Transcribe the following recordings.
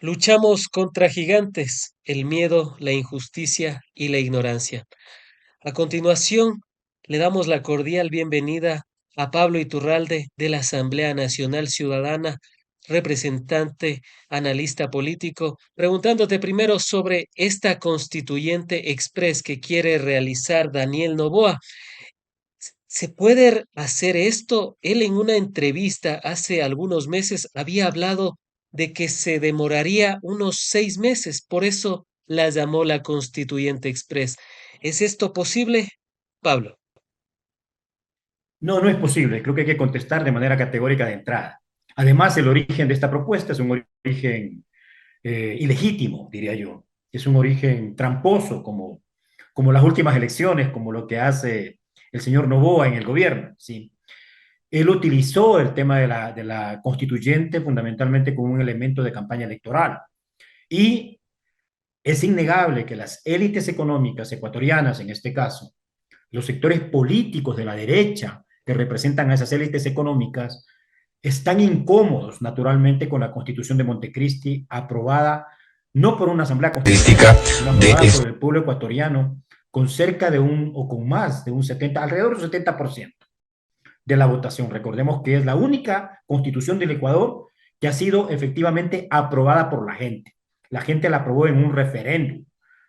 Luchamos contra gigantes, el miedo, la injusticia y la ignorancia. A continuación, le damos la cordial bienvenida a Pablo Iturralde de la Asamblea Nacional Ciudadana, representante, analista político, preguntándote primero sobre esta constituyente express que quiere realizar Daniel Noboa. ¿Se puede hacer esto? Él en una entrevista hace algunos meses había hablado de que se demoraría unos 6 meses, por eso la llamó la Constituyente Express. ¿Es esto posible, Pablo? No, no es posible. Creo que hay que contestar de manera categórica de entrada. Además, el origen de esta propuesta es un origen ilegítimo, diría yo. Es un origen tramposo, como las últimas elecciones, como lo que hace el señor Noboa en el gobierno. ¿Sí? Él utilizó el tema de la constituyente fundamentalmente como un elemento de campaña electoral. Y es innegable que las élites económicas ecuatorianas, en este caso, los sectores políticos de la derecha que representan a esas élites económicas están incómodos naturalmente con la Constitución de Montecristi aprobada no por una asamblea Característica constituyente, sino de aprobada es- por el pueblo ecuatoriano con cerca de o con más de un 70, alrededor del 70% de la votación. Recordemos que es la única constitución del Ecuador que ha sido efectivamente aprobada por la gente. La gente la aprobó en un referéndum,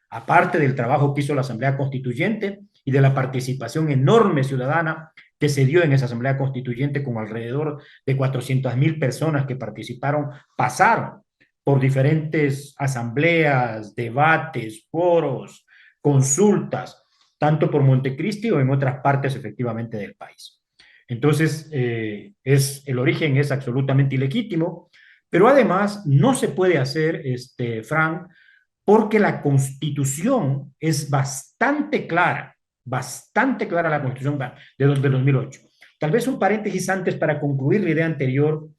aparte del trabajo que hizo la Asamblea Constituyente y de la participación enorme ciudadana que se dio en esa Asamblea Constituyente con alrededor de 400.000 personas que participaron, pasaron por diferentes asambleas, debates, foros, consultas, tanto por Montecristi o en otras partes efectivamente del país. Entonces, el origen es absolutamente ilegítimo, pero además no se puede hacer, Frank, porque la Constitución es bastante clara la Constitución de 2008. Tal vez un paréntesis antes para concluir la idea anterior,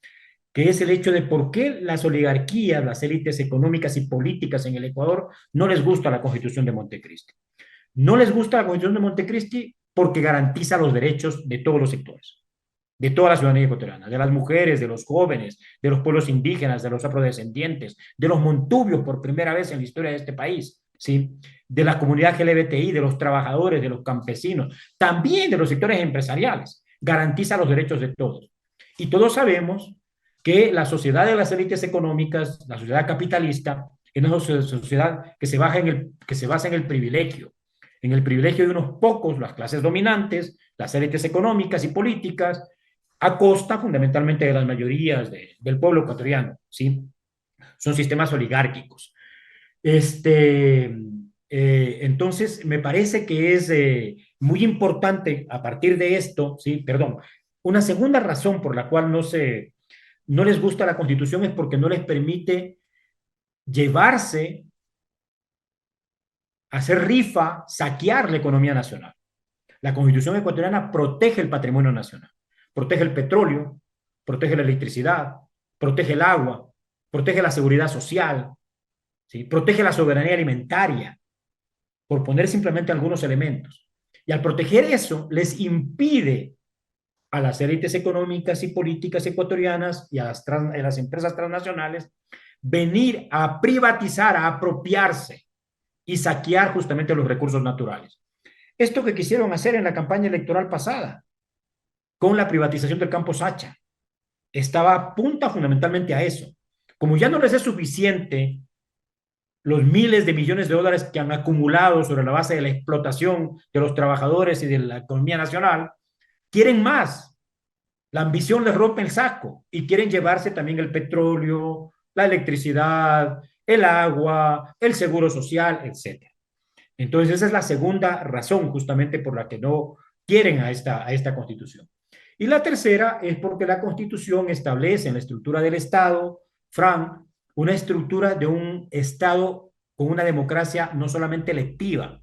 que es el hecho de por qué las oligarquías, las élites económicas y políticas en el Ecuador no les gusta la Constitución de Montecristi. No les gusta la Constitución de Montecristi porque garantiza los derechos de todos los sectores, de toda la ciudadanía ecuatoriana, de las mujeres, de los jóvenes, de los pueblos indígenas, de los afrodescendientes, de los montubios por primera vez en la historia de este país, ¿sí? De la comunidad LGBTI, de los trabajadores, de los campesinos, también de los sectores empresariales. Garantiza los derechos de todos. Y todos sabemos que la sociedad de las élites económicas, la sociedad capitalista, es una sociedad que se basa en el privilegio de unos pocos, las clases dominantes, las élites económicas y políticas, a costa fundamentalmente de las mayorías del pueblo ecuatoriano, ¿sí? Son sistemas oligárquicos. Este, entonces, me parece que es muy importante a partir de esto, ¿sí? Perdón, una segunda razón por la cual no les gusta la Constitución es porque no les permite llevarse, hacer rifa, saquear la economía nacional. La Constitución ecuatoriana protege el patrimonio nacional, protege el petróleo, protege la electricidad, protege el agua, protege la seguridad social, ¿sí? Protege la soberanía alimentaria, por poner simplemente algunos elementos. Y al proteger eso, les impide a las élites económicas y políticas ecuatorianas y a las empresas transnacionales venir a privatizar, a apropiarse y saquear justamente los recursos naturales. Esto que quisieron hacer en la campaña electoral pasada, con la privatización del campo Sacha, estaba apunta fundamentalmente a eso. Como ya no les es suficiente los miles de millones de dólares que han acumulado sobre la base de la explotación de los trabajadores y de la economía nacional, quieren más. La ambición les rompe el saco y quieren llevarse también el petróleo, la electricidad, el agua, el seguro social, etcétera. Entonces, esa es la segunda razón justamente por la que no quieren a esta constitución. Y la tercera es porque la constitución establece en la estructura del Estado, Fran, una estructura de un Estado con una democracia no solamente electiva,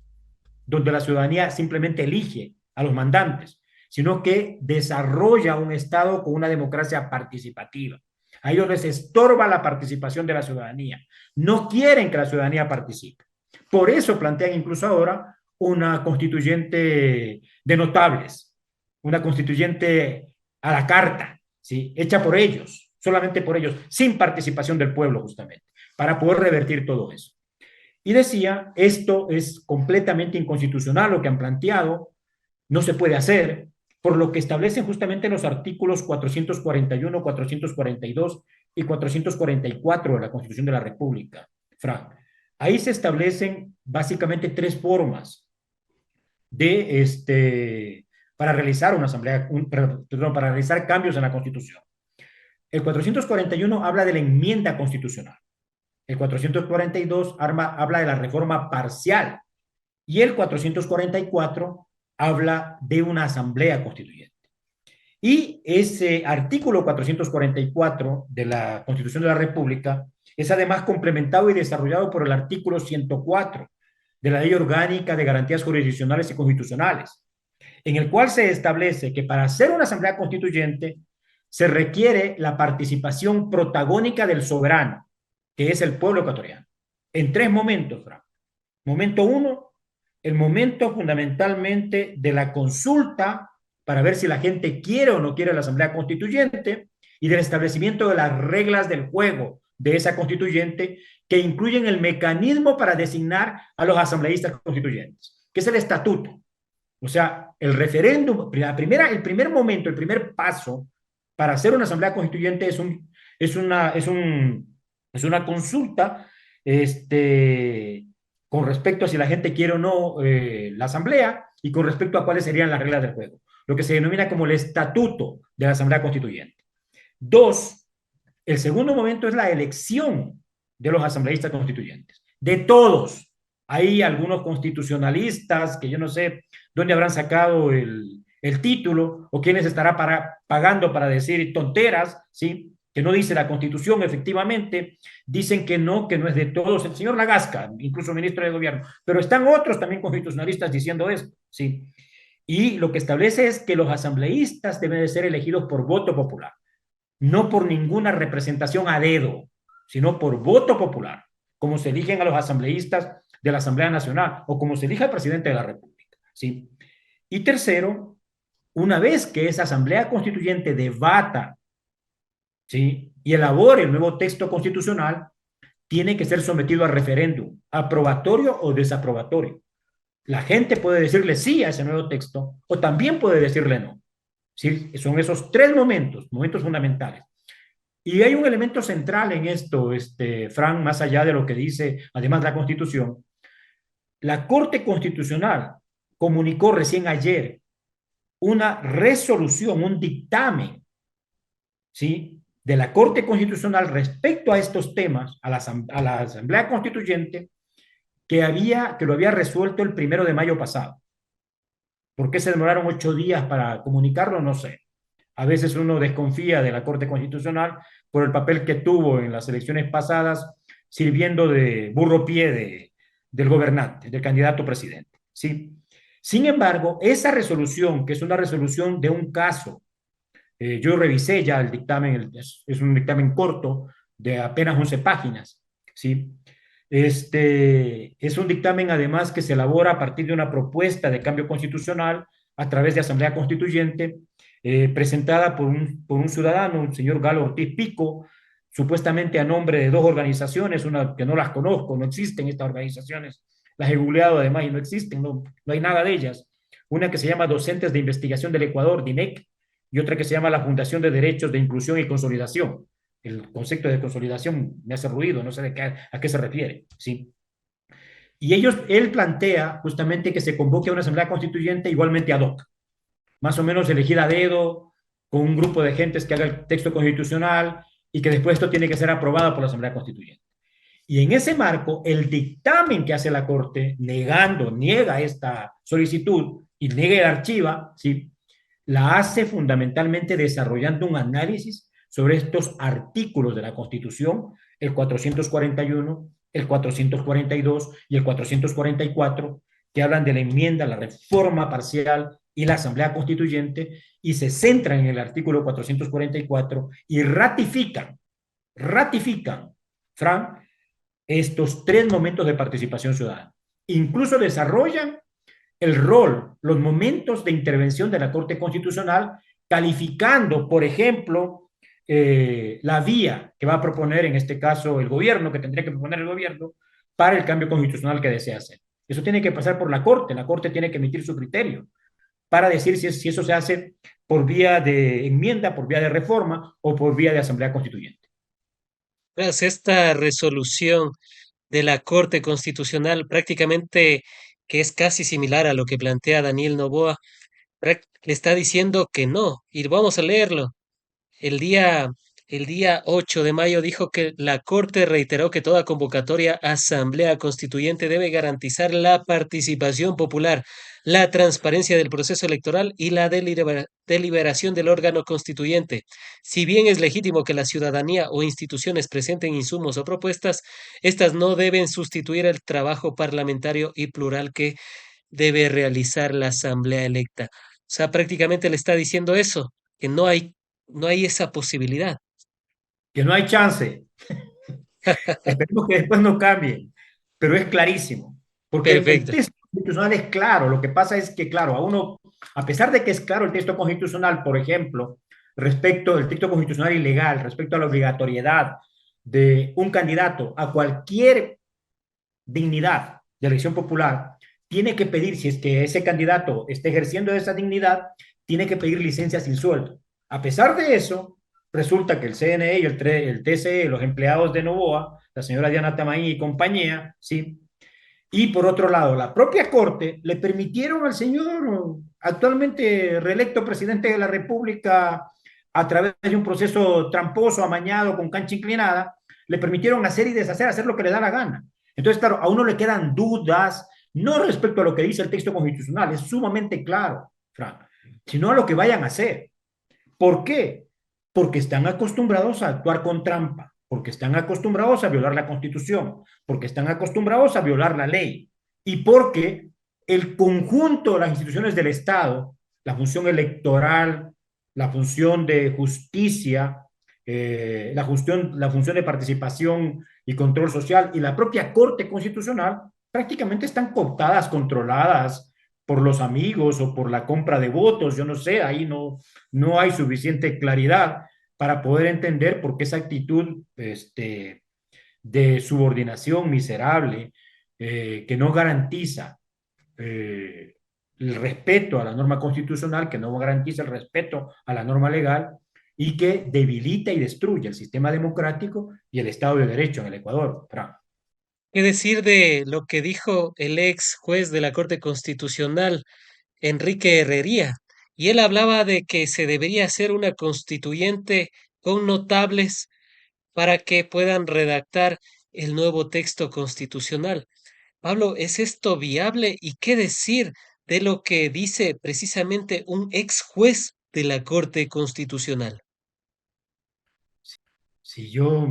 donde la ciudadanía simplemente elige a los mandantes, sino que desarrolla un Estado con una democracia participativa. A ellos les estorba la participación de la ciudadanía. No quieren que la ciudadanía participe. Por eso plantean incluso ahora una constituyente de notables, una constituyente a la carta, ¿sí? Hecha por ellos, solamente por ellos, sin participación del pueblo justamente. para poder revertir todo eso. Y decía, esto es completamente inconstitucional lo que han planteado, no se puede hacer, por lo que establecen justamente los artículos 441, 442 y 444 de la Constitución de la República, Frank. Ahí se establecen básicamente tres formas para realizar una asamblea, perdón, para realizar cambios en la Constitución. El 441 habla de la enmienda constitucional. El 442 habla de la reforma parcial y el 444 habla de una asamblea constituyente. Y ese artículo 444 de la Constitución de la República es además complementado y desarrollado por el artículo 104 de la Ley Orgánica de Garantías Jurisdiccionales y Constitucionales, en el cual se establece que para hacer una asamblea constituyente se requiere la participación protagónica del soberano, que es el pueblo ecuatoriano, en tres momentos, Frank. Momento uno, el momento fundamentalmente de la consulta para ver si la gente quiere o no quiere la asamblea constituyente y del establecimiento de las reglas del juego de esa constituyente que incluyen el mecanismo para designar a los asambleístas constituyentes, que es el estatuto. O sea, el referéndum, el primer momento, el primer paso para hacer una asamblea constituyente es una consulta con respecto a si la gente quiere o no la asamblea y con respecto a cuáles serían las reglas del juego, lo que se denomina como el estatuto de la asamblea constituyente. Dos, el segundo momento es la elección de los asambleístas constituyentes, de todos. Hay algunos constitucionalistas que yo no sé dónde habrán sacado el título o quiénes estará pagando para decir tonteras, ¿sí? Que no dice la Constitución, efectivamente, dicen que no es de todos, el señor Lagasca, incluso ministro de Gobierno, pero están otros también constitucionalistas diciendo esto, ¿sí? Y lo que establece es que los asambleístas deben de ser elegidos por voto popular, no por ninguna representación a dedo, sino por voto popular, como se eligen a los asambleístas de la Asamblea Nacional o como se elige al presidente de la República, ¿sí? Y tercero, una vez que esa Asamblea Constituyente debata, ¿sí?, y elabore el nuevo texto constitucional, tiene que ser sometido a referéndum, aprobatorio o desaprobatorio. La gente puede decirle sí a ese nuevo texto o también puede decirle no. ¿Sí? Son esos tres momentos fundamentales. Y hay un elemento central en esto, Fran, más allá de lo que dice además la Constitución. La Corte Constitucional comunicó recién ayer una resolución, un dictamen, ¿sí?, de la Corte Constitucional respecto a estos temas, a la Asamblea Constituyente, que lo había resuelto el 1 de mayo pasado. ¿Por qué se demoraron 8 días para comunicarlo? No sé. A veces uno desconfía de la Corte Constitucional por el papel que tuvo en las elecciones pasadas, sirviendo de burro pie del gobernante, del candidato presidente, ¿sí? Sin embargo, esa resolución, que es una resolución de un caso, yo revisé ya el dictamen, es un dictamen corto de apenas 11 páginas, ¿sí? Es un dictamen además que se elabora a partir de una propuesta de cambio constitucional a través de Asamblea Constituyente, presentada por un ciudadano, el señor Galo Ortiz Pico, supuestamente a nombre de dos organizaciones, una que no las conozco, no existen estas organizaciones, las he googleado además y no existen, no hay nada de ellas. Una que se llama Docentes de Investigación del Ecuador, DINEC, y otra que se llama la Fundación de Derechos de Inclusión y Consolidación. El concepto de consolidación me hace ruido, no sé a qué se refiere, ¿sí? Y él plantea justamente que se convoque a una asamblea constituyente igualmente ad hoc, más o menos elegida a dedo, con un grupo de gentes que haga el texto constitucional y que después esto tiene que ser aprobado por la asamblea constituyente. Y en ese marco, el dictamen que hace la Corte niega esta solicitud y niega el archiva, ¿sí?, la hace fundamentalmente desarrollando un análisis sobre estos artículos de la Constitución, el 441, el 442 y el 444, que hablan de la enmienda, la reforma parcial y la Asamblea Constituyente, y se centran en el artículo 444 y ratifican, Fran, estos tres momentos de participación ciudadana. Incluso desarrollan el rol, los momentos de intervención de la Corte Constitucional, calificando, por ejemplo, la vía que va a proponer, en este caso, el gobierno, que tendría que proponer el gobierno, para el cambio constitucional que desea hacer. Eso tiene que pasar por la Corte tiene que emitir su criterio para decir si eso se hace por vía de enmienda, por vía de reforma o por vía de asamblea constituyente. Tras esta resolución de la Corte Constitucional, prácticamente que es casi similar a lo que plantea Daniel Noboa, le está diciendo que no, y vamos a leerlo. El día, el día 8 de mayo dijo que la Corte reiteró que toda convocatoria a asamblea constituyente debe garantizar la participación popular, la transparencia del proceso electoral y la deliberación del órgano constituyente. Si bien es legítimo que la ciudadanía o instituciones presenten insumos o propuestas, estas no deben sustituir el trabajo parlamentario y plural que debe realizar la asamblea electa. O sea, prácticamente le está diciendo eso, que no hay esa posibilidad. Que no hay chance. Esperemos que después no cambie, pero es clarísimo, porque el Perfecto. texto constitucional es claro. Lo que pasa es que, claro, a uno, a pesar de que es claro el texto constitucional, por ejemplo, respecto del texto constitucional y legal, respecto a la obligatoriedad de un candidato a cualquier dignidad de elección popular, tiene que pedir, si es que ese candidato está ejerciendo esa dignidad, tiene que pedir licencia sin sueldo. A pesar de eso, resulta que el CNE y el TCE, los empleados de Novoa, la señora Diana Tamaín y compañía, ¿sí? Y por otro lado, la propia Corte le permitieron al señor actualmente reelecto presidente de la República a través de un proceso tramposo, amañado, con cancha inclinada, le permitieron hacer y deshacer, hacer lo que le da la gana. Entonces, claro, a uno le quedan dudas, no respecto a lo que dice el texto constitucional, es sumamente claro, Frank, sino a lo que vayan a hacer. ¿Por qué? Porque están acostumbrados a actuar con trampa, porque están acostumbrados a violar la Constitución, porque están acostumbrados a violar la ley y porque el conjunto de las instituciones del Estado, la función electoral, la función de justicia, la función de participación y control social y la propia Corte Constitucional prácticamente están cooptadas, controladas por los amigos o por la compra de votos, yo no sé, ahí no hay suficiente claridad para poder entender por qué esa actitud de subordinación miserable que no garantiza eh, el respeto a la norma constitucional, que no garantiza el respeto a la norma legal y que debilita y destruye el sistema democrático y el Estado de Derecho en el Ecuador. Fran. ¿Qué decir de lo que dijo el ex juez de la Corte Constitucional, Enrique Herrería? Y él hablaba de que se debería hacer una constituyente con notables para que puedan redactar el nuevo texto constitucional. Pablo, ¿es esto viable? ¿Y qué decir de lo que dice precisamente un ex juez de la Corte Constitucional? Si yo,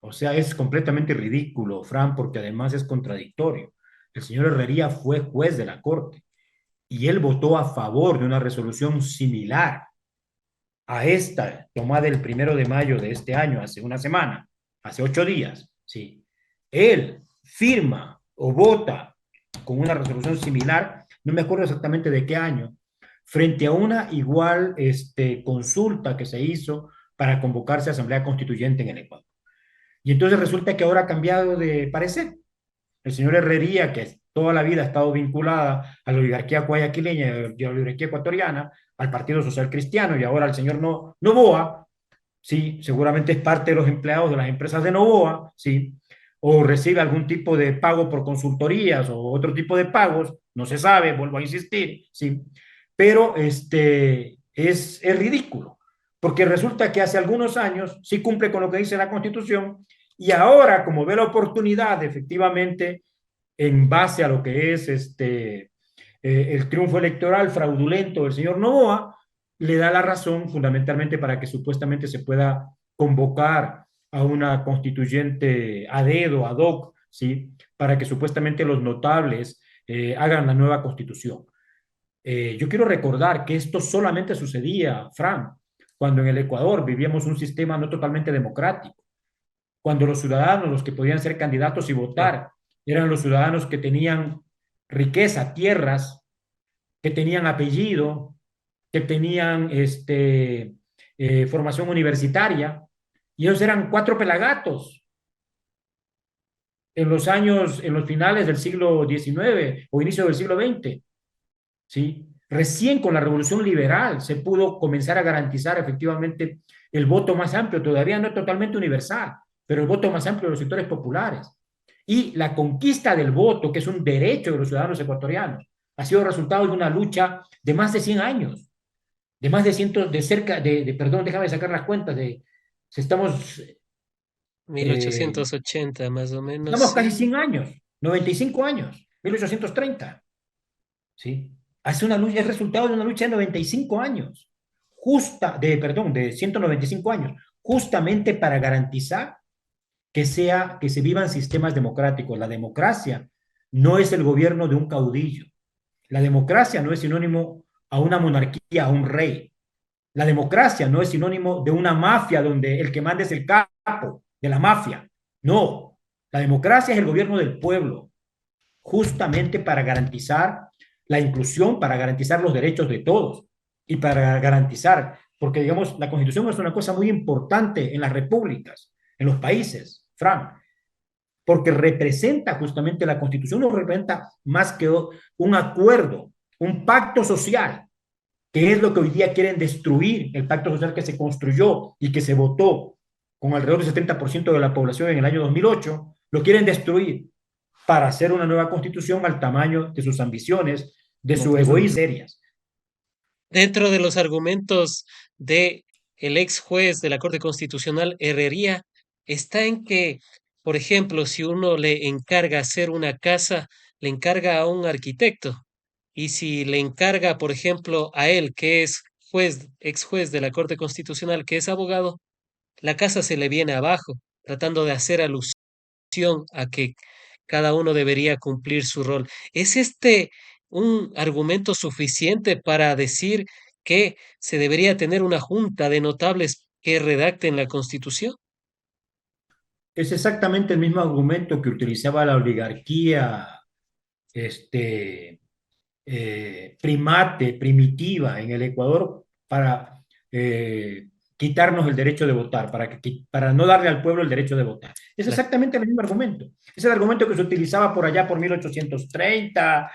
o sea, es completamente ridículo, Fran, porque además es contradictorio. El señor Herrería fue juez de la Corte y él votó a favor de una resolución similar a esta tomada el 1 de mayo de este año, hace una semana, hace 8 días, ¿sí? Él firma o vota con una resolución similar, no me acuerdo exactamente de qué año, frente a una igual consulta que se hizo para convocarse a Asamblea Constituyente en el Ecuador. Y entonces resulta que ahora ha cambiado de parecer. El señor Herrería, que toda la vida ha estado vinculada a la oligarquía guayaquileña y a la oligarquía ecuatoriana, al Partido Social Cristiano y ahora al señor Novoa, sí, seguramente es parte de los empleados de las empresas de Novoa, sí, o recibe algún tipo de pago por consultorías o otro tipo de pagos, no se sabe, vuelvo a insistir, sí, pero es ridículo, porque resulta que hace algunos años sí cumple con lo que dice la Constitución y ahora, como ve la oportunidad, efectivamente, en base a lo que es el triunfo electoral fraudulento del señor Novoa, le da la razón fundamentalmente para que supuestamente se pueda convocar a una constituyente a dedo, ad hoc, ¿sí? Para que supuestamente los notables hagan la nueva constitución. Yo quiero recordar que esto solamente sucedía, Fran, cuando en el Ecuador vivíamos un sistema no totalmente democrático, cuando los ciudadanos, los que podían ser candidatos y Sí. votar, eran los ciudadanos que tenían riqueza, tierras, que tenían apellido, que tenían formación universitaria, y ellos eran cuatro pelagatos en los años, en los finales del siglo XIX o inicio del siglo XX, ¿sí? Recién con la revolución liberal se pudo comenzar a garantizar efectivamente el voto más amplio, todavía no totalmente universal, pero el voto más amplio de los sectores populares. Y la conquista del voto, que es un derecho de los ciudadanos ecuatorianos, ha sido resultado de una lucha de más de 100 años, de más de cientos, de cerca, perdón, déjame sacar las cuentas, si estamos, Mil eh, ochocientos ochenta más o menos, estamos casi sí. 100 años, 95 años, 1830. ¿Sí? Hace una lucha, es resultado de una lucha de 95 años, perdón, de 195 años, justamente para garantizar que se vivan sistemas democráticos. La democracia no es el gobierno de un caudillo. La democracia no es sinónimo a una monarquía, a un rey. La democracia no es sinónimo de una mafia donde el que manda es el capo de la mafia. No, la democracia es el gobierno del pueblo, justamente para garantizar la inclusión, para garantizar los derechos de todos y para garantizar, porque digamos, la constitución es una cosa muy importante en las repúblicas, en los países, Fran, porque representa justamente la constitución, no representa más que un acuerdo, un pacto social, que es lo que hoy día quieren destruir, el pacto social que se construyó y que se votó con alrededor del 70% de la población en el año 2008, lo quieren destruir para hacer una nueva constitución al tamaño de sus ambiciones, de su egoísmo serias. Dentro de los argumentos de el ex juez de la Corte Constitucional Herrería está en que, por ejemplo, si uno le encarga hacer una casa, le encarga a un arquitecto. Y si le encarga, por ejemplo, a él, que es juez, ex juez de la Corte Constitucional, que es abogado, la casa se le viene abajo, tratando de hacer alusión a que cada uno debería cumplir su rol. ¿Es este un argumento suficiente para decir que se debería tener una junta de notables que redacten la Constitución? Es exactamente el mismo argumento que utilizaba la oligarquía este, primate, primitiva en el Ecuador para quitarnos el derecho de votar, para no darle al pueblo el derecho de votar. Es La- exactamente el mismo argumento. Es el argumento que se utilizaba por allá por 1830,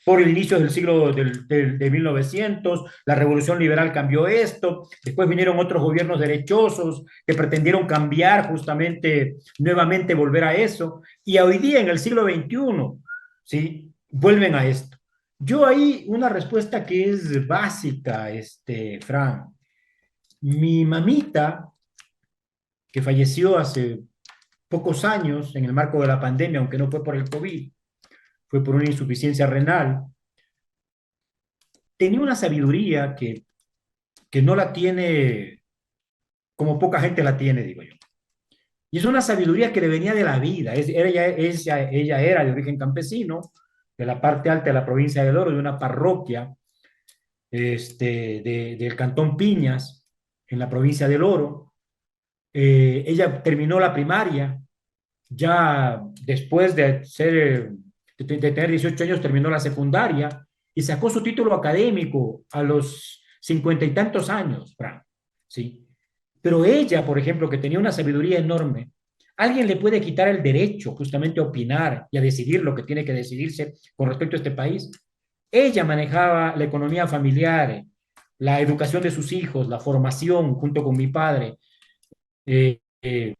por el inicio del siglo de 1900, la revolución liberal cambió esto, después vinieron otros gobiernos derechosos que pretendieron cambiar justamente, nuevamente volver a eso, y hoy día en el siglo XXI, ¿sí? Vuelven a esto. Yo ahí una respuesta que es básica, Fran. Mi mamita, que falleció hace pocos años en el marco de la pandemia, aunque no fue por el COVID, fue por una insuficiencia renal, tenía una sabiduría que no la tiene como poca gente la tiene, digo yo. Y es una sabiduría que le venía de la vida. Ella era de origen campesino, de la parte alta de la provincia del Oro, de una parroquia del Cantón Piñas, en la provincia del Oro. Ella terminó la primaria, ya después de tener 18 años terminó la secundaria y sacó su título académico a los 50 y tantos años, Fran, ¿sí? Pero ella, por ejemplo, que tenía una sabiduría enorme, alguien le puede quitar el derecho justamente a opinar y a decidir lo que tiene que decidirse con respecto a este país. Ella manejaba la economía familiar, la educación de sus hijos, la formación junto con mi padre, eh, eh,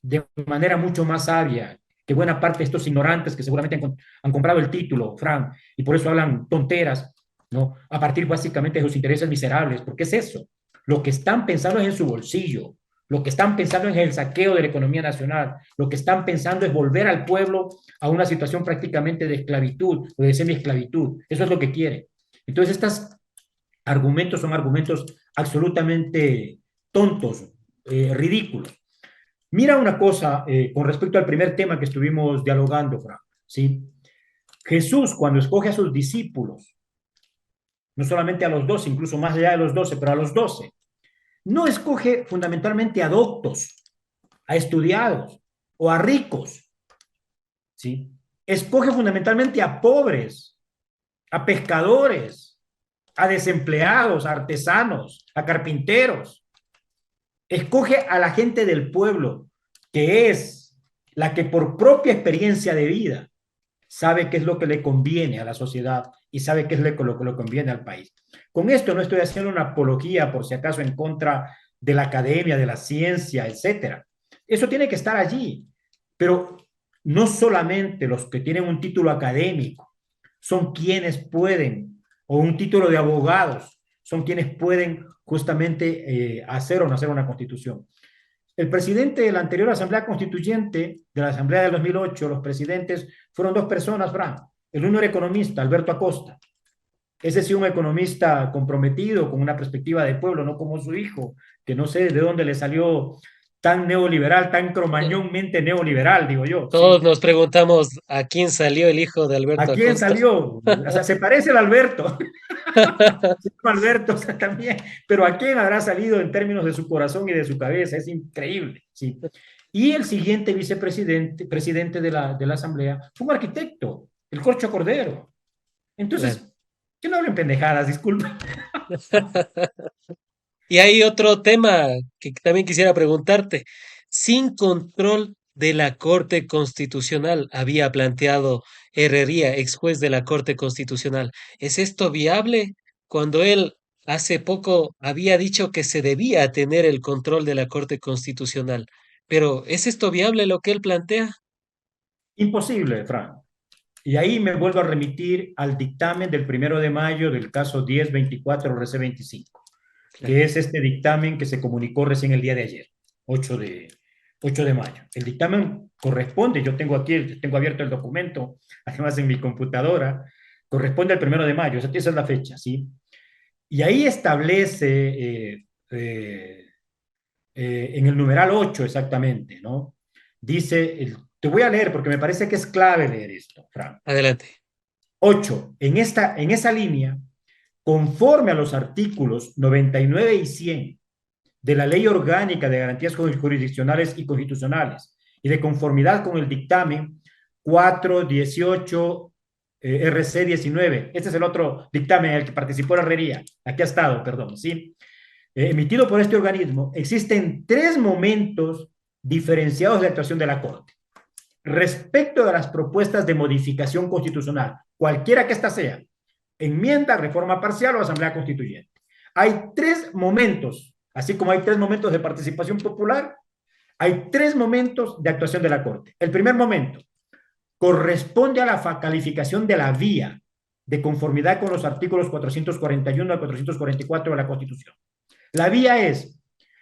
de manera mucho más sabia que buena parte de estos ignorantes que seguramente han comprado el título, Fran, y por eso hablan tonteras, ¿no? A partir básicamente de sus intereses miserables, porque es eso. Lo que están pensando es en su bolsillo, lo que están pensando es el saqueo de la economía nacional, lo que están pensando es volver al pueblo a una situación prácticamente de esclavitud o de semi-esclavitud. Eso es lo que quiere. Entonces, estos argumentos son argumentos absolutamente tontos, ridículos. Mira una cosa con respecto al primer tema que estuvimos dialogando, Frank, ¿sí? Jesús, cuando escoge a sus discípulos, no solamente a los 12, incluso más allá de los 12, pero a los 12, no escoge fundamentalmente a doctos, a estudiados o a ricos, ¿sí? Escoge fundamentalmente a pobres, a pescadores, a desempleados, a artesanos, a carpinteros. Escoge a la gente del pueblo, que es la que por propia experiencia de vida sabe qué es lo que le conviene a la sociedad y sabe qué es lo que le conviene al país. Con esto no estoy haciendo una apología, por si acaso, en contra de la academia, de la ciencia, etcétera. Eso tiene que estar allí, pero no solamente los que tienen un título académico son quienes pueden, o un título de abogados, son quienes pueden justamente hacer o no hacer una constitución. El presidente de la anterior Asamblea Constituyente, de la Asamblea del 2008, los presidentes fueron dos personas, Fran. El uno era economista, Alberto Acosta. Ese sí, un economista comprometido con una perspectiva de pueblo, no como su hijo, que no sé de dónde le salió tan neoliberal, tan cromañónmente neoliberal, digo yo, Todos ¿sí? nos preguntamos a quién salió el hijo de Alberto ¿A quién Acosta. salió? O sea, se parece al Alberto, se llama Alberto, o sea, también, pero ¿a quién habrá salido en términos de su corazón y de su cabeza? Es increíble, ¿sí? Y el siguiente presidente de la Asamblea fue un arquitecto, el Corcho Cordero. Claro. Entonces, que no hablen pendejadas, disculpa. Y hay otro tema que también quisiera preguntarte. Sin control de la Corte Constitucional, había planteado Herrería, ex juez de la Corte Constitucional. ¿Es esto viable cuando él hace poco había dicho que se debía tener el control de la Corte Constitucional? Pero ¿es esto viable lo que él plantea? Imposible, Fran. Y ahí me vuelvo a remitir al dictamen del 1 de mayo del caso 1024-RC25, Claro, que es este dictamen que se comunicó recién el día de ayer, 8 de, 8 de mayo. El dictamen corresponde, yo tengo aquí, tengo abierto el documento, además en mi computadora, corresponde al 1 de mayo, esa es la fecha, ¿sí? Y ahí establece en el numeral 8 exactamente, ¿no? Dice, te voy a leer porque me parece que es clave leer esto, Fran. adelante. 8. En esa línea, conforme a los artículos 99 y 100 de la Ley Orgánica de Garantías Jurisdiccionales y Constitucionales y de conformidad con el dictamen 418 RC 19. Este es el otro dictamen en el que participó la Herrería. Aquí ha estado, perdón, ¿sí? Emitido por este organismo, existen tres momentos diferenciados de actuación de la Corte. Respecto de las propuestas de modificación constitucional, cualquiera que ésta sea, enmienda, reforma parcial o asamblea constituyente. Hay tres momentos, así como hay tres momentos de participación popular, hay tres momentos de actuación de la Corte. El primer momento corresponde a la calificación de la vía de conformidad con los artículos 441 a 444 de la Constitución. La vía es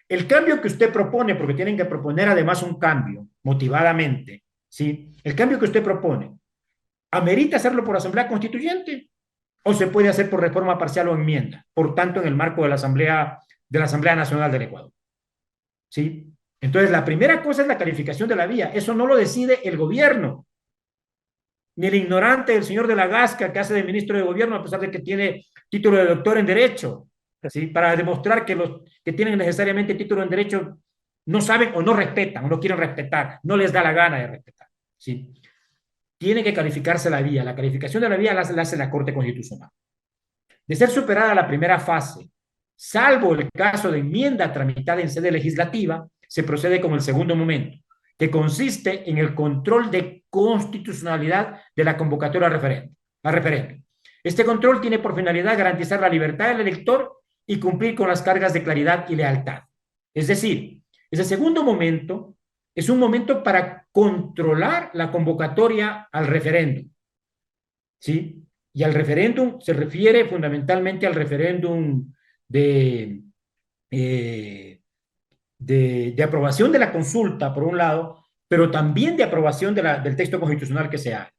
el cambio que usted propone, porque tienen que proponer además un cambio motivadamente, ¿sí? El cambio que usted propone, ¿amerita hacerlo por asamblea constituyente o se puede hacer por reforma parcial o enmienda? Por tanto, en el marco de la Asamblea Nacional del Ecuador, ¿sí? Entonces, la primera cosa es la calificación de la vía. Eso no lo decide el gobierno, ni el ignorante del señor de la Gasca que hace de ministro de gobierno a pesar de que tiene título de doctor en Derecho, ¿sí? Para demostrar que los que tienen necesariamente título en Derecho no saben o no respetan o no quieren respetar, no les da la gana de respetar, ¿sí? Tiene que calificarse la vía. La calificación de la vía la hace la Corte Constitucional. De ser superada la primera fase, salvo el caso de enmienda tramitada en sede legislativa, se procede con el segundo momento, que consiste en el control de constitucionalidad de la convocatoria a referéndum. Este control tiene por finalidad garantizar la libertad del elector y cumplir con las cargas de claridad y lealtad. Es decir, ese segundo momento es un momento para controlar la convocatoria al referéndum, ¿sí? Y al referéndum se refiere fundamentalmente al referéndum de, eh, de aprobación de la consulta, por un lado, pero también de aprobación del texto constitucional que se haga.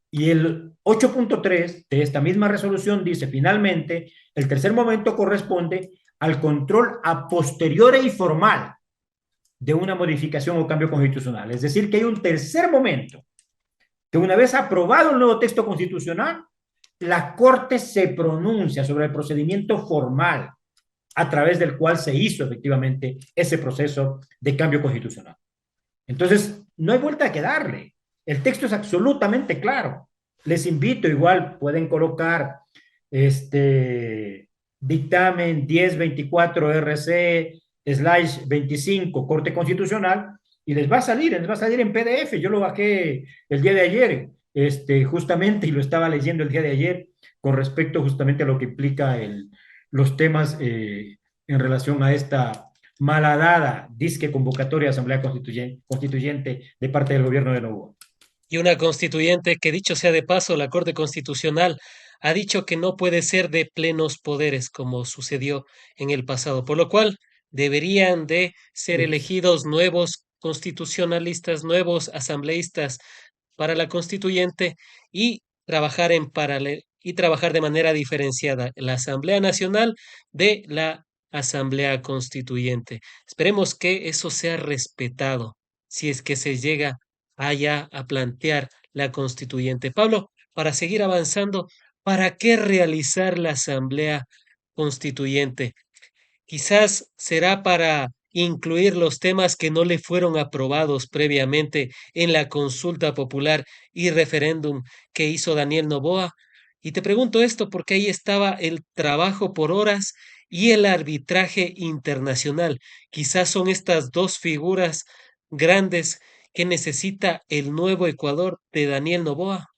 Y el 8.3 de esta misma resolución dice, finalmente, el tercer momento corresponde al control a posteriori y formal de una modificación o cambio constitucional. Es decir, que hay un tercer momento, que una vez aprobado el nuevo texto constitucional, la Corte se pronuncia sobre el procedimiento formal a través del cual se hizo efectivamente ese proceso de cambio constitucional. Entonces, no hay vuelta que darle. El texto es absolutamente claro. Les invito, igual pueden colocar dictamen 1024 RC/25, Corte Constitucional, y les va a salir en PDF. Yo lo bajé el día de ayer, justamente, y lo estaba leyendo el día de ayer, con respecto justamente a lo que implica los temas en relación a esta malhadada disque convocatoria de Asamblea Constituyente de parte del gobierno de Novoa. Y una constituyente que, dicho sea de paso, la Corte Constitucional ha dicho que no puede ser de plenos poderes como sucedió en el pasado, por lo cual deberían de ser Es, elegidos nuevos constitucionalistas, nuevos asambleístas para la constituyente y trabajar en paralelo y trabajar de manera diferenciada la Asamblea Nacional de la Asamblea Constituyente. Esperemos que eso sea respetado si es que se llega allá a plantear la constituyente. Pablo, para seguir avanzando, ¿para qué realizar la Asamblea Constituyente? Quizás será para incluir los temas que no le fueron aprobados previamente en la consulta popular y referéndum que hizo Daniel Noboa. Y te pregunto esto porque ahí estaba el trabajo por horas y el arbitraje internacional. Quizás son estas dos figuras grandes que necesita el nuevo Ecuador de Daniel Noboa.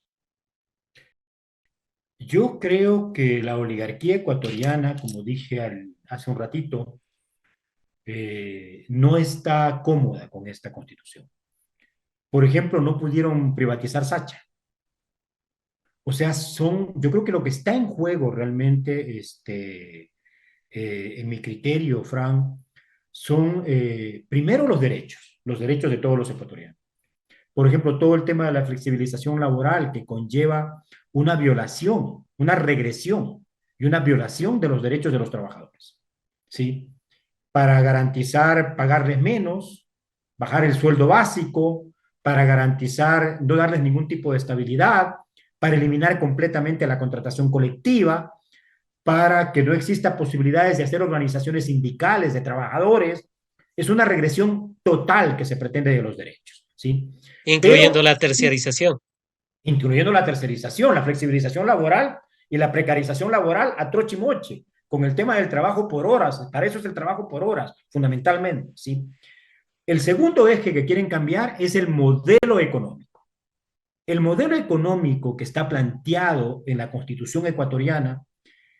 yo creo que la oligarquía ecuatoriana, como dije hace un ratito, no está cómoda con esta constitución. Por ejemplo, no pudieron privatizar Sacha. O sea, yo creo que lo que está en juego realmente, en mi criterio, Fran, son primero los derechos de todos los ecuatorianos. Por ejemplo, todo el tema de la flexibilización laboral que conlleva una violación, una regresión y una violación de los derechos de los trabajadores. ¿Sí? Para garantizar pagarles menos, bajar el sueldo básico, para garantizar no darles ningún tipo de estabilidad, para eliminar completamente la contratación colectiva, para que no exista posibilidades de hacer organizaciones sindicales de trabajadores. Es una regresión total que se pretende de los derechos, ¿sí? Incluyendo Pero la terciarización. incluyendo la tercerización, la flexibilización laboral y la precarización laboral a troche y moche, con el tema del trabajo por horas. Para eso es el trabajo por horas, fundamentalmente, ¿sí? El segundo eje que quieren cambiar es el modelo económico. El modelo económico que está planteado en la Constitución ecuatoriana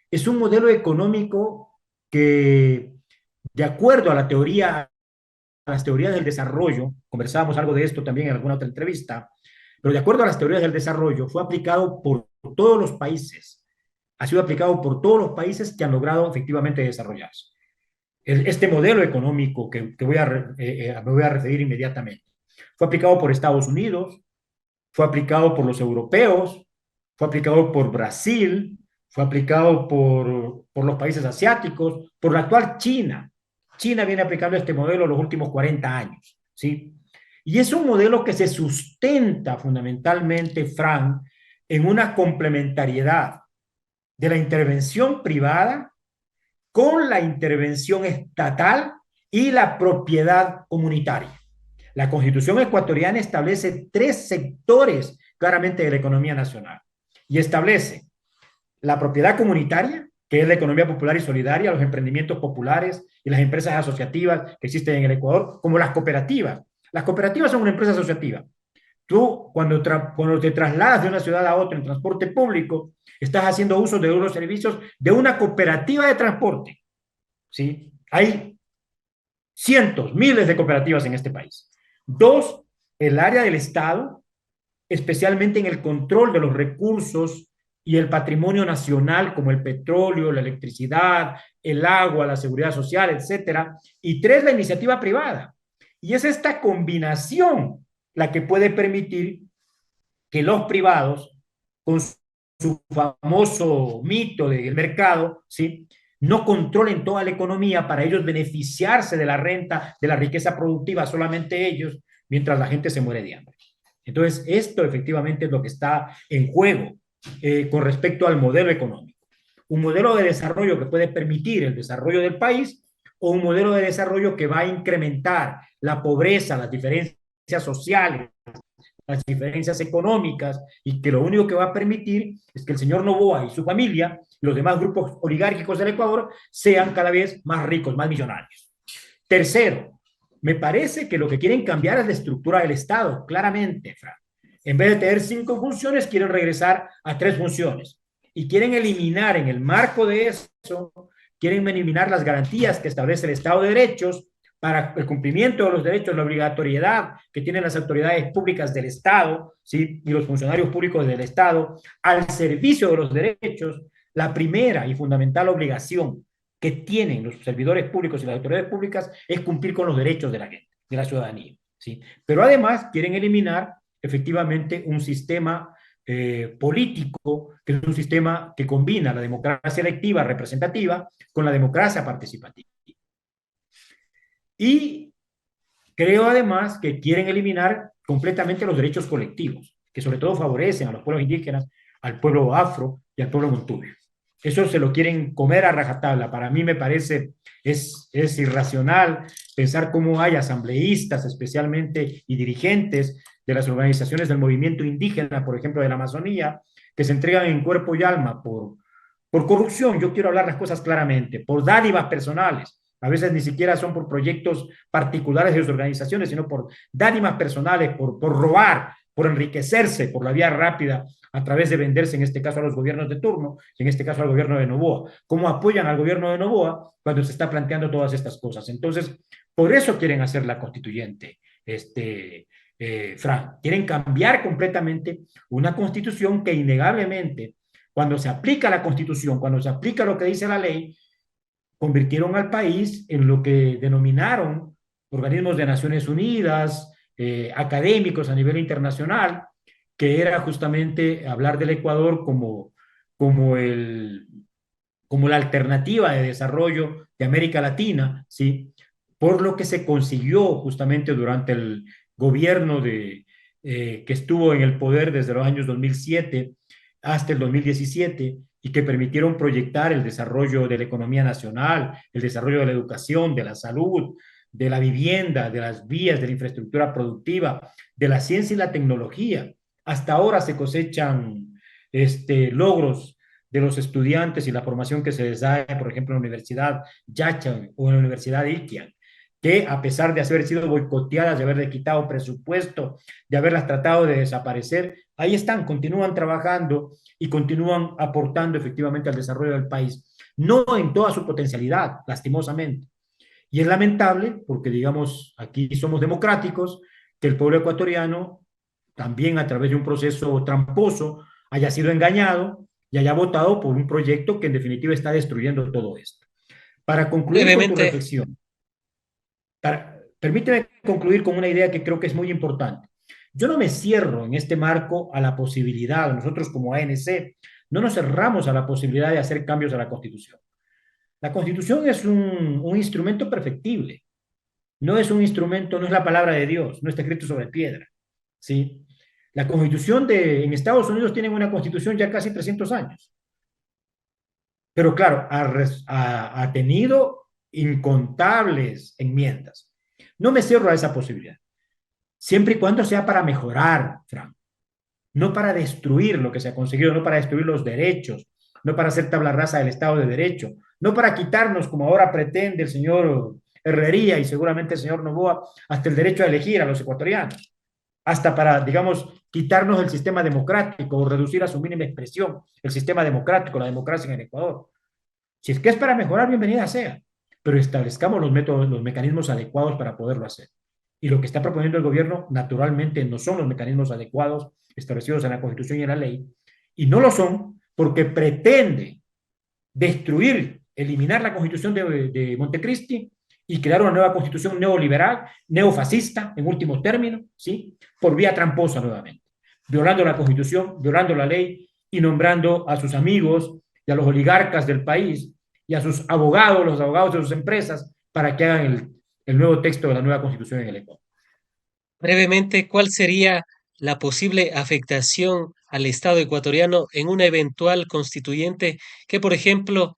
es un modelo económico que, de acuerdo a las teorías del desarrollo, conversábamos algo de esto también en alguna otra entrevista, pero de acuerdo a las teorías del desarrollo, fue aplicado por todos los países, ha sido aplicado por todos los países que han logrado efectivamente desarrollarse. Este modelo económico que me voy a referir inmediatamente fue aplicado por Estados Unidos, fue aplicado por los europeos, fue aplicado por Brasil, fue aplicado por los países asiáticos, por la actual China. China viene aplicando este modelo los últimos 40 años, ¿sí? Y es un modelo que se sustenta fundamentalmente, Fran, en una complementariedad de la intervención privada con la intervención estatal y la propiedad comunitaria. La Constitución ecuatoriana establece tres sectores claramente de la economía nacional y establece la propiedad comunitaria, que es la economía popular y solidaria, los emprendimientos populares y las empresas asociativas que existen en el Ecuador, como las cooperativas. Las cooperativas son una empresa asociativa. Tú, cuando te trasladas de una ciudad a otra en transporte público, estás haciendo uso de unos servicios de una cooperativa de transporte. ¿Sí? Hay cientos, miles de cooperativas en este país. Dos, el área del Estado, especialmente en el control de los recursos y el patrimonio nacional, como el petróleo, la electricidad, el agua, la seguridad social, etcétera. Y tres, la iniciativa privada. Y es esta combinación la que puede permitir que los privados, con su famoso mito del mercado, ¿sí?, no controlen toda la economía para ellos beneficiarse de la renta, de la riqueza productiva, solamente ellos, mientras la gente se muere de hambre. Entonces, esto efectivamente es lo que está en juego con respecto al modelo económico. Un modelo de desarrollo que puede permitir el desarrollo del país o un modelo de desarrollo que va a incrementar la pobreza, las diferencias sociales, las diferencias económicas y que lo único que va a permitir es que el señor Noboa y su familia y los demás grupos oligárquicos del Ecuador sean cada vez más ricos, más millonarios. Tercero, me parece que lo que quieren cambiar es la estructura del Estado, claramente, Fran. En vez de tener 5 funciones, quieren regresar a 3 funciones. Y quieren eliminar en el marco de eso, quieren eliminar las garantías que establece el Estado de Derechos para el cumplimiento de los derechos, la obligatoriedad que tienen las autoridades públicas del Estado, ¿sí? Y los funcionarios públicos del Estado al servicio de los derechos. La primera y fundamental obligación que tienen los servidores públicos y las autoridades públicas es cumplir con los derechos de la gente, de la ciudadanía, ¿sí? Pero además quieren eliminar efectivamente un sistema político, que es un sistema que combina la democracia electiva representativa con la democracia participativa. Y creo además que quieren eliminar completamente los derechos colectivos, que sobre todo favorecen a los pueblos indígenas, al pueblo afro y al pueblo montubio. Eso se lo quieren comer a rajatabla. Para mí me parece es irracional pensar cómo hay asambleístas especialmente y dirigentes de las organizaciones del movimiento indígena, por ejemplo, de la Amazonía, que se entregan en cuerpo y alma por corrupción. Yo quiero hablar las cosas claramente, por dádivas personales. A veces ni siquiera son por proyectos particulares de sus organizaciones, sino por dádivas personales, por robar, por enriquecerse por la vía rápida a través de venderse, en este caso, a los gobiernos de turno, y en este caso al gobierno de Noboa. ¿Cómo apoyan al gobierno de Noboa cuando se está planteando todas estas cosas? Entonces, por eso quieren hacer la constituyente, Fran. Quieren cambiar completamente una constitución que innegablemente, cuando se aplica la constitución, cuando se aplica lo que dice la ley, convirtieron al país en lo que denominaron organismos de Naciones Unidas, académicos a nivel internacional, que era justamente hablar del Ecuador como, el, como la alternativa de desarrollo de América Latina, ¿sí? Por lo que se consiguió justamente durante el gobierno que estuvo en el poder desde los años 2007 hasta el 2017 y que permitieron proyectar el desarrollo de la economía nacional, el desarrollo de la educación, de la salud, de la vivienda, de las vías, de la infraestructura productiva, de la ciencia y la tecnología. Hasta ahora se cosechan logros de los estudiantes y la formación que se les da, por ejemplo, en la Universidad Yacha o en la Universidad Ilquian, que a pesar de haber sido boicoteadas, de haberle quitado presupuesto, de haberlas tratado de desaparecer, ahí están, continúan trabajando y continúan aportando efectivamente al desarrollo del país. No en toda su potencialidad, lastimosamente. Y es lamentable porque, digamos, aquí somos democráticos, que el pueblo ecuatoriano, también a través de un proceso tramposo, haya sido engañado y haya votado por un proyecto que en definitiva está destruyendo todo esto. Para concluir con tu Brevemente, reflexión, permíteme concluir con una idea que creo que es muy importante. Yo no me cierro en este marco a la posibilidad, nosotros como ANC, no nos cerramos a la posibilidad de hacer cambios a la Constitución. La Constitución es un instrumento perfectible, no es un instrumento, no es la palabra de Dios, no está escrito sobre piedra, ¿sí? La Constitución en Estados Unidos tiene una Constitución ya casi 300 años, pero claro, ha tenido incontables enmiendas. No me cierro a esa posibilidad, siempre y cuando sea para mejorar, Frank, no para destruir lo que se ha conseguido, no para destruir los derechos, no para hacer tabla rasa del Estado de Derecho, no para quitarnos, como ahora pretende el señor Herrería y seguramente el señor Noboa, hasta el derecho a elegir a los ecuatorianos, hasta para, digamos, quitarnos el sistema democrático o reducir a su mínima expresión el sistema democrático, la democracia en el Ecuador. Si es que es para mejorar, bienvenida sea, pero establezcamos los métodos, los mecanismos adecuados para poderlo hacer. Y lo que está proponiendo el gobierno, naturalmente, no son los mecanismos adecuados establecidos en la Constitución y en la ley, y no lo son porque pretende destruir, eliminar la Constitución de Montecristi y crear una nueva Constitución neoliberal, neofascista, en último término, ¿sí? Por vía tramposa nuevamente, violando la Constitución, violando la ley y nombrando a sus amigos y a los oligarcas del país y a sus abogados, los abogados de sus empresas, para que hagan el nuevo texto de la nueva Constitución en el Ecuador. brevemente, ¿cuál sería la posible afectación al Estado ecuatoriano en una eventual constituyente que, por ejemplo,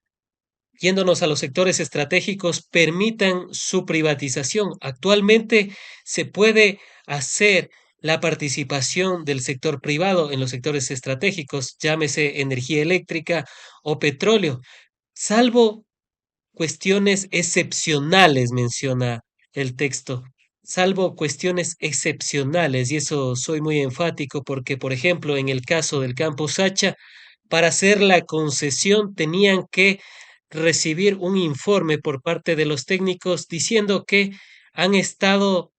yéndonos a los sectores estratégicos, permitan su privatización? Actualmente se puede hacer la participación del sector privado en los sectores estratégicos, llámese energía eléctrica o petróleo, salvo cuestiones excepcionales, menciona el texto, salvo cuestiones excepcionales, y eso soy muy enfático porque, por ejemplo, en el caso del campo Sacha, para hacer la concesión tenían que recibir un informe por parte de los técnicos diciendo que han estado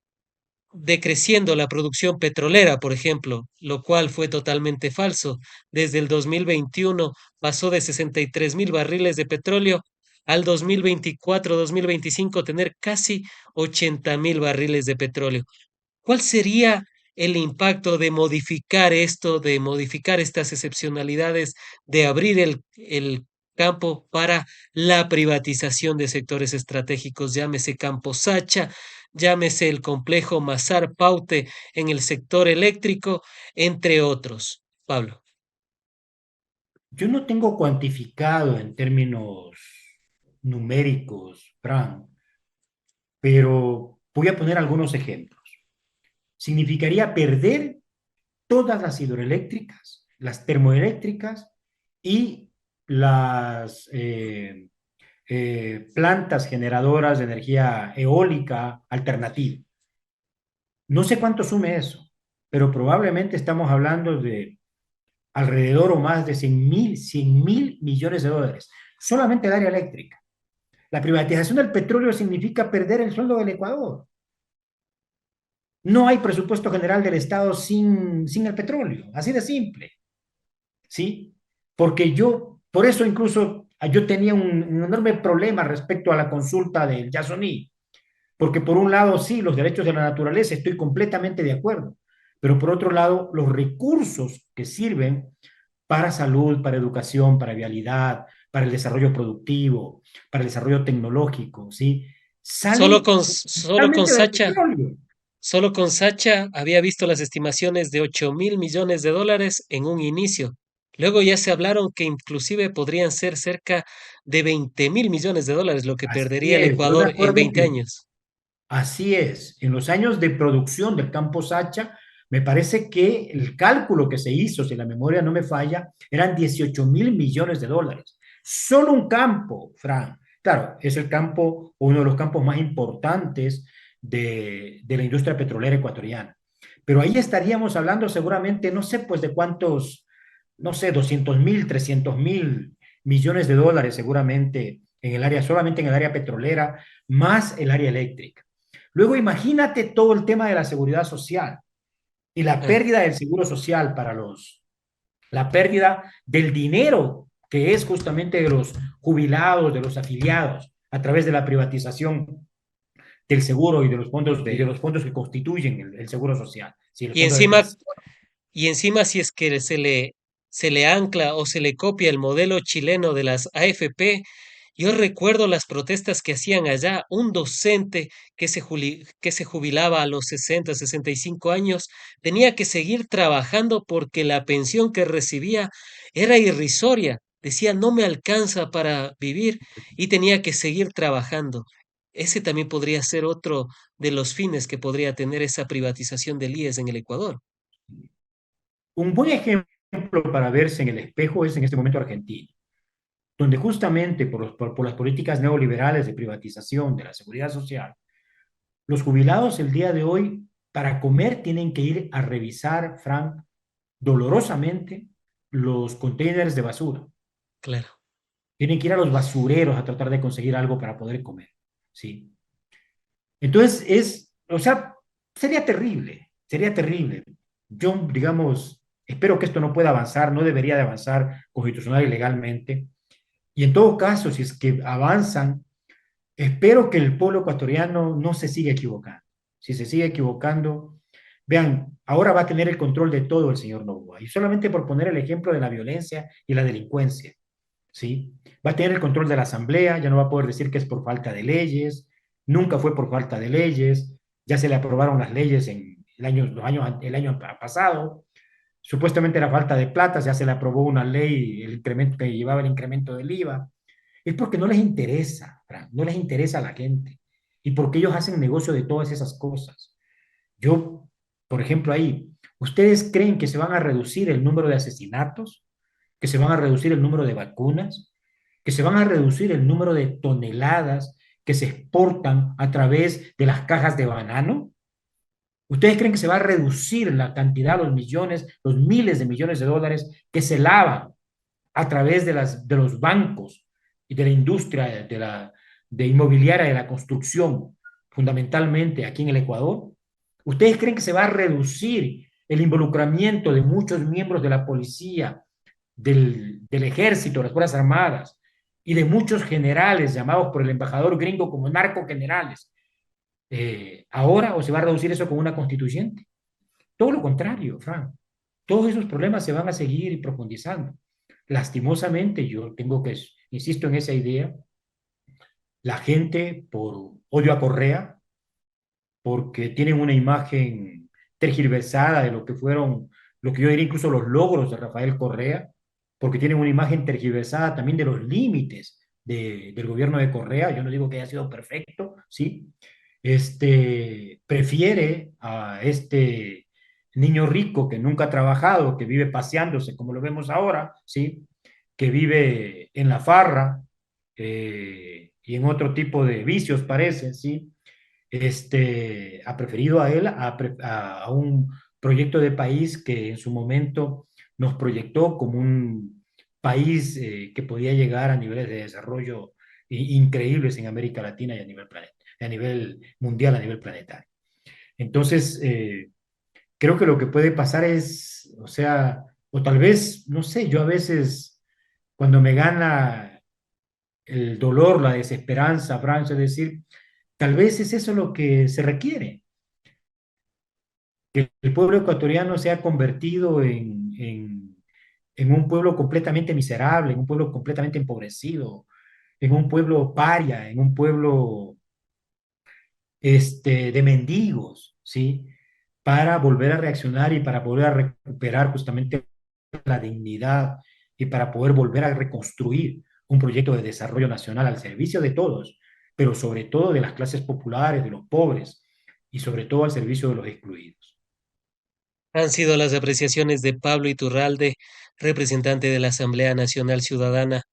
decreciendo la producción petrolera, por ejemplo, lo cual fue totalmente falso. Desde el 2021 pasó de 63.000 barriles de petróleo al 2024-2025 tener casi 80.000 barriles de petróleo. ¿Cuál sería el impacto de modificar esto, de modificar estas excepcionalidades, de abrir el campo para la privatización de sectores estratégicos, llámese Campo Sacha, llámese el complejo Mazar Paute en el sector eléctrico, entre otros? Pablo. Yo no tengo cuantificado en términos numéricos, Fran, pero voy a poner algunos ejemplos. Significaría perder todas las hidroeléctricas, las termoeléctricas y las plantas generadoras de energía eólica alternativa. No sé cuánto sume eso, pero probablemente estamos hablando de alrededor o más de 100 mil millones de dólares, solamente el área eléctrica. La privatización del petróleo significa perder el sueldo del Ecuador. No hay presupuesto general del Estado sin el petróleo, así de simple, ¿sí? Porque por eso incluso yo tenía un enorme problema respecto a la consulta del Yasuní, porque por un lado sí, los derechos de la naturaleza, estoy completamente de acuerdo, pero por otro lado, los recursos que sirven para salud, para educación, para vialidad, para el desarrollo productivo, para el desarrollo tecnológico, ¿sí? Solo Salen con, solo con fundamentalmente del Sacha petróleo. Solo con Sacha había visto las estimaciones de 8.000 millones de dólares en un inicio. Luego ya se hablaron que inclusive podrían ser cerca de 20.000 millones de dólares lo que Así perdería el es, yo me Ecuador en acuerdo 20 que años. así es. En los años de producción del campo Sacha, me parece que el cálculo que se hizo, si la memoria no me falla, eran 18.000 millones de dólares. Solo un campo, Fran. Claro, es el campo, uno de los campos más importantes de la industria petrolera ecuatoriana. Pero ahí estaríamos hablando seguramente, no sé, pues de cuántos, no sé, 200.000, 300.000 millones de dólares seguramente en el área, solamente en el área petrolera, más el área eléctrica. Luego imagínate todo el tema de la seguridad social y la Claro. pérdida del seguro social para la pérdida del dinero que es justamente de los jubilados, de los afiliados, a través de la privatización del seguro y de los fondos que constituyen el seguro social, sí, el Y fondo de encima, pensión. y encima si es que se le ancla o se le copia el modelo chileno de las AFP. Yo recuerdo las protestas que hacían allá, un docente que se jubilaba a los 60, 65 años, tenía que seguir trabajando porque la pensión que recibía era irrisoria. Decía, no me alcanza para vivir y tenía que seguir trabajando. Ese también podría ser otro de los fines que podría tener esa privatización del IES en el Ecuador. Un buen ejemplo para verse en el espejo es en este momento Argentina, donde justamente por las políticas neoliberales de privatización de la seguridad social, los jubilados el día de hoy para comer tienen que ir a revisar, Frank, dolorosamente los containers de basura. Claro. Tienen que ir a los basureros a tratar de conseguir algo para poder comer, ¿sí? Entonces o sea, sería terrible, sería terrible. Yo, digamos, espero que esto no pueda avanzar, no debería de avanzar constitucional y legalmente. Y en todo caso, si es que avanzan, espero que el pueblo ecuatoriano no se siga equivocando. Si se sigue equivocando, vean, ahora va a tener el control de todo el señor Novoa. Y solamente por poner el ejemplo de la violencia y la delincuencia, ¿sí? Va a tener el control de la asamblea, ya no va a poder decir que es por falta de leyes, nunca fue por falta de leyes, ya se le aprobaron las leyes en el año pasado, supuestamente era falta de plata, ya se le aprobó una ley, el incremento que llevaba el incremento del IVA, es porque no les interesa, Frank, no les interesa a la gente y porque ellos hacen negocio de todas esas cosas. Yo Por ejemplo, ahí, ¿ustedes creen que se van a reducir el número de asesinatos? ¿Que se van a reducir el número de vacunas? ¿Que se van a reducir el número de toneladas que se exportan a través de las cajas de banano? ¿Ustedes creen que se va a reducir la cantidad, los millones, los miles de millones de dólares que se lavan a través de los bancos y de la industria de inmobiliaria de la construcción, fundamentalmente aquí en el Ecuador? ¿Ustedes creen que se va a reducir el involucramiento de muchos miembros de la policía, del ejército, de las Fuerzas Armadas y de muchos generales llamados por el embajador gringo como narcogenerales, ahora, o se va a reducir eso con una constituyente? Todo lo contrario, Frank. Todos esos problemas se van a seguir profundizando. Lastimosamente, yo tengo que, insisto en esa idea, la gente por odio a Correa, porque tienen una imagen tergiversada de lo que fueron, lo que yo diría incluso los logros de Rafael Correa, porque tienen una imagen tergiversada también de los límites del gobierno de Correa. Yo no digo que haya sido perfecto, ¿sí? Prefiere a este niño rico que nunca ha trabajado, que vive paseándose como lo vemos ahora, ¿sí? Que vive en la farra y en otro tipo de vicios, parece, ¿sí? Ha preferido a él a un proyecto de país que en su momento nos proyectó como un país que podía llegar a niveles de desarrollo increíbles en América Latina y a nivel mundial, a nivel planetario. Entonces, creo que lo que puede pasar es, o sea, o tal vez, no sé, yo a veces cuando me gana el dolor, la desesperanza, Francia, es decir, tal vez es eso lo que se requiere, que el pueblo ecuatoriano se ha convertido en un pueblo completamente miserable, en un pueblo completamente empobrecido, en un pueblo paria, en un pueblo de mendigos, ¿sí? Para volver a reaccionar y para volver a recuperar justamente la dignidad y para poder volver a reconstruir un proyecto de desarrollo nacional al servicio de todos, pero sobre todo de las clases populares, de los pobres y sobre todo al servicio de los excluidos. Han sido las apreciaciones de Pablo Iturralde, representante de la Asamblea Nacional Ciudadana